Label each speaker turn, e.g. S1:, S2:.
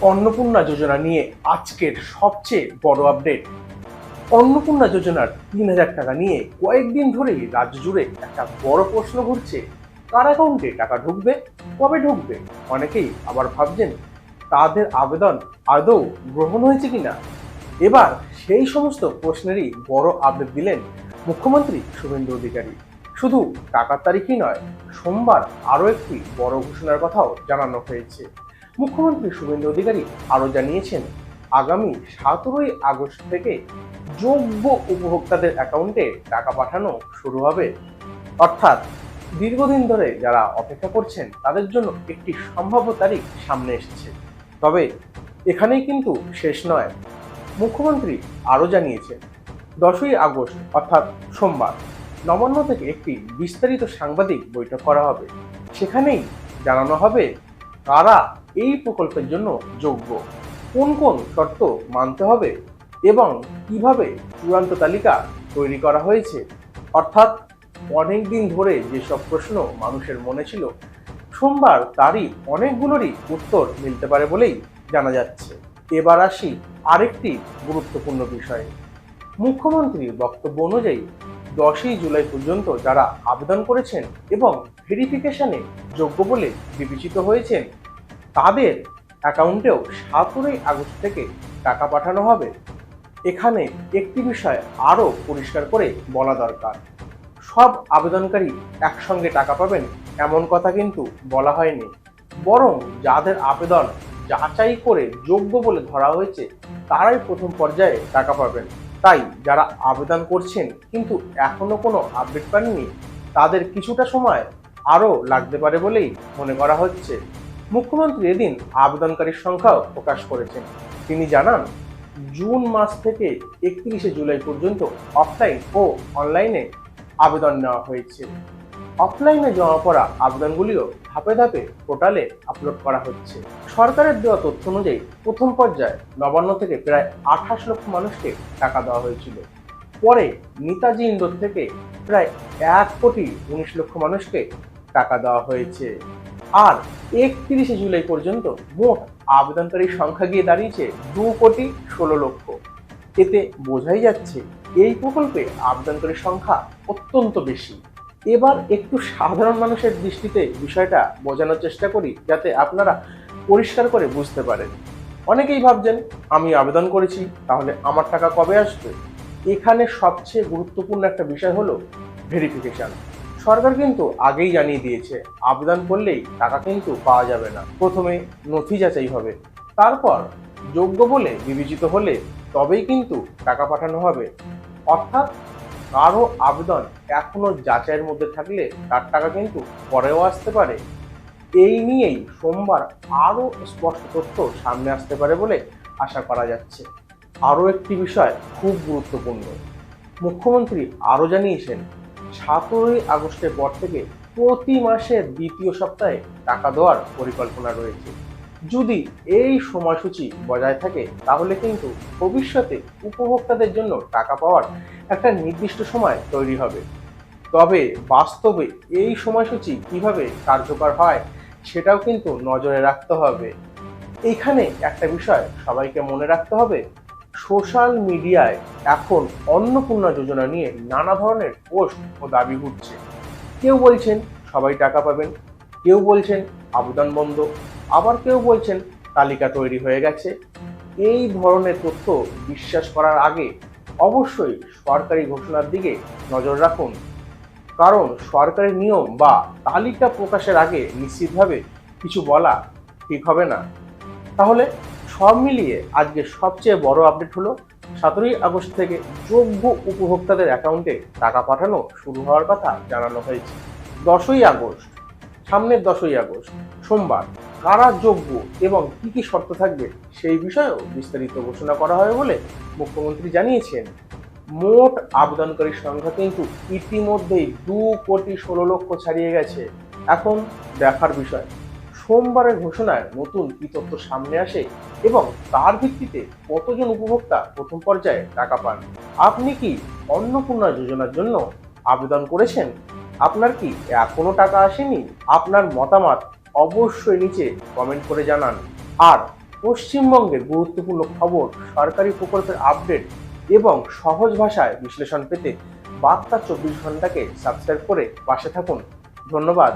S1: অন্নপূর্ণা যোজনা নিয়ে আজকের সবচেয়ে বড় আপডেট। অন্নপূর্ণা যোজনার ৩,০০০ টাকা নিয়ে কয়েকদিন ধরেই রাজ্য জুড়ে একটা বড় প্রশ্ন ঘুরছে। কার অ্যাকাউন্টে টাকা ঢুকবে, কবে ঢুকবে? অনেকেই আবার ভাবছেন তাদের আবেদন আদৌ গ্রহণ হয়েছে কিনা। এবার সেই সমস্ত প্রশ্নেরই বড় আপডেট দিলেন মুখ্যমন্ত্রী শুভেন্দু অধিকারী। শুধু টাকার তারিখই নয়, সোমবার আরও একটি বড় ঘোষণার কথাও জানানো হয়েছে। মুখ্যমন্ত্রী শুভেন্দু অধিকারী আরও জানিয়েছেন, আগামী 17ই আগস্ট থেকে যোগ্য উপভোক্তাদের অ্যাকাউন্টে টাকা পাঠানো শুরু হবে। অর্থাৎ দীর্ঘদিন ধরে যারা অপেক্ষা করছেন তাদের জন্য একটি সম্ভাব্য তারিখ সামনে এসেছে। তবে এখানেই কিন্তু শেষ নয়। মুখ্যমন্ত্রী আরও জানিয়েছেন, 10ই আগস্ট অর্থাৎ সোমবার নবান্ন থেকে একটি বিস্তারিত সাংবাদিক বৈঠক করা হবে। সেখানেই জানানো হবে কারা এই প্রকল্পের জন্য যোগ্য, কোন কোন শর্ত মানতে হবে এবং কিভাবে চূড়ান্ত তালিকা তৈরি করা হয়েছে। অর্থাৎ অনেক দিন ধরে যেসব প্রশ্ন মানুষের মনে ছিল, সোমবার তারই অনেকগুলোরই উত্তর মিলতে পারে বলেই জানা যাচ্ছে। এবার আসি আরেকটি গুরুত্বপূর্ণ বিষয়ে। মুখ্যমন্ত্রীর বক্তব্য অনুযায়ী 10ই জুলাই পর্যন্ত যারা আবেদন করেছেন এবং ভেরিফিকেশনে যোগ্য বলে বিবেচিত হয়েছেন তাদের অ্যাকাউন্টেও 17ই আগস্ট থেকে টাকা পাঠানো হবে। এখানে একটি বিষয় আরও পরিষ্কার করে বলা দরকার, সব আবেদনকারী একসঙ্গে টাকা পাবেন এমন কথা কিন্তু বলা হয়নি। বরং যাদের আবেদন যাচাই করে যোগ্য বলে ধরা হয়েছে তারাই প্রথম পর্যায়ে টাকা পাবেন। তাই যারা আবেদন করছেন কিন্তু এখনো কোনো আপডেট পাননি তাদের কিছুটা সময় আরও লাগতে পারে বলেই মনে করা হচ্ছে। মুখ্যমন্ত্রী এদিন আবেদনকারীর সংখ্যাও প্রকাশ করেছেন। তিনি জানান, জুন মাস থেকে 31শে জুলাই পর্যন্ত অফলাইন ও অনলাইনে আবেদন নেওয়া হয়েছে। অফলাইনে জমা পড়া আবেদনগুলিও ধাপে ধাপে পোর্টালে আপলোড করা হচ্ছে। সরকারের দেওয়া তথ্য অনুযায়ী প্রথম পর্যায়ে নবান্ন থেকে প্রায় 28 লক্ষ মানুষকে টাকা দেওয়া হয়েছিল। পরে নেতাজি ইন্ডোর থেকে প্রায় 1,19,00,000 মানুষকে টাকা দেওয়া হয়েছে। আর 31শে জুলাই পর্যন্ত মোট আবেদনকারীর সংখ্যা গিয়ে দাঁড়িয়েছে 2,16,00,000। এতে বোঝাই যাচ্ছে এই প্রকল্পে আবেদনকারীর সংখ্যা অত্যন্ত বেশি। এবার একটু সাধারণ মানুষের দৃষ্টিতে বিষয়টা বোঝানোর চেষ্টা করি যাতে আপনারা পরিষ্কার করে বুঝতে পারেন। অনেকেই ভাবছেন আমি আবেদন করেছি, তাহলে আমার টাকা কবে আসবে? এখানে সবচেয়ে গুরুত্বপূর্ণ একটা বিষয় হলো ভেরিফিকেশন। সরকার কিন্তু আগেই জানিয়ে দিয়েছে আবেদন করলেই টাকা কিন্তু পাওয়া যাবে না। প্রথমে নথি যাচাই হবে, তারপর যোগ্য বলে বিবেচিত হলে তবেই কিন্তু টাকা পাঠানো হবে। অর্থাৎ কারো আবেদন এখনো যাচাইয়ের মধ্যে থাকলে তার টাকা কিন্তু পরেও আসতে পারে। এই নিয়েই সোমবার আরও স্পষ্ট তথ্য সামনে আসতে পারে বলে আশা করা যাচ্ছে। আরও একটি বিষয় খুব গুরুত্বপূর্ণ, মুখ্যমন্ত্রী আরও জানিয়েছেন 17ই আগস্টের পর থেকে প্রতি মাসের দ্বিতীয় সপ্তাহে টাকা দেওয়ার পরিকল্পনা রয়েছে। যদি এই সময়সূচি বজায় থাকে তাহলে কিন্তু ভবিষ্যতে উপভোক্তাদের জন্য টাকা পাওয়ার একটা নির্দিষ্ট সময় তৈরি হবে। তবে বাস্তবে এই সময়সূচি কিভাবে কার্যকর হয় সেটাও কিন্তু নজরে রাখতে হবে। এইখানে একটা বিষয় সবাইকে মনে রাখতে হবে, সোশ্যাল মিডিয়ায় এখন অন্নপূর্ণা যোজনা নিয়ে নানা ধরনের পোস্ট ও দাবি উঠছে। কেউ বলছেন সবাই টাকা পাবেন, কেউ বলছেন আবেদন বন্ধ, আবার কেউ বলছেন তালিকা তৈরি হয়ে গেছে। এই ধরনের তথ্য বিশ্বাস করার আগে অবশ্যই সরকারি ঘোষণার দিকে নজর রাখুন, কারণ সরকারি নিয়ম বা তালিকা প্রকাশের আগে নিশ্চিতভাবে কিছু বলা ঠিক হবে না। তাহলে সব মিলিয়ে আজকে সবচেয়ে বড় আপডেট হলো 17ই আগস্ট থেকে যোগ্য উপভোক্তাদের অ্যাকাউন্টে টাকা পাঠানো শুরু হওয়ার কথা জানানো হয়েছে। 10ই আগস্ট, সামনের 10ই আগস্ট সোমবার কারা যোগ্য এবং কি কি শর্ত থাকবে সেই বিষয়েও বিস্তারিত ঘোষণা করা হবে বলে মুখ্যমন্ত্রী জানিয়েছেন। মোট আবেদনকারীর সংখ্যা কিন্তু ইতিমধ্যেই 2,16,00,000 ছাড়িয়ে গেছে। এখন দেখার বিষয় সোমবারের ঘোষণায় নতুন কি তথ্য সামনে আসে এবং তার ভিত্তিতে কতজন উপভোক্তা প্রথম পর্যায়ে টাকা পান। আপনি কি অন্নপূর্ণা যোজনার জন্য আবেদন করেছেন? আপনার কি এখনো টাকা আসেনি? আপনার মতামত অবশ্যই নিচে কমেন্ট করে জানান। আর পশ্চিমবঙ্গের গুরুত্বপূর্ণ খবর, সরকারি প্রকল্পের আপডেট এবং সহজ ভাষায় বিশ্লেষণ পেতে বার্তা 24 ঘন্টাকে সাবস্ক্রাইব করে পাশে থাকুন। ধন্যবাদ।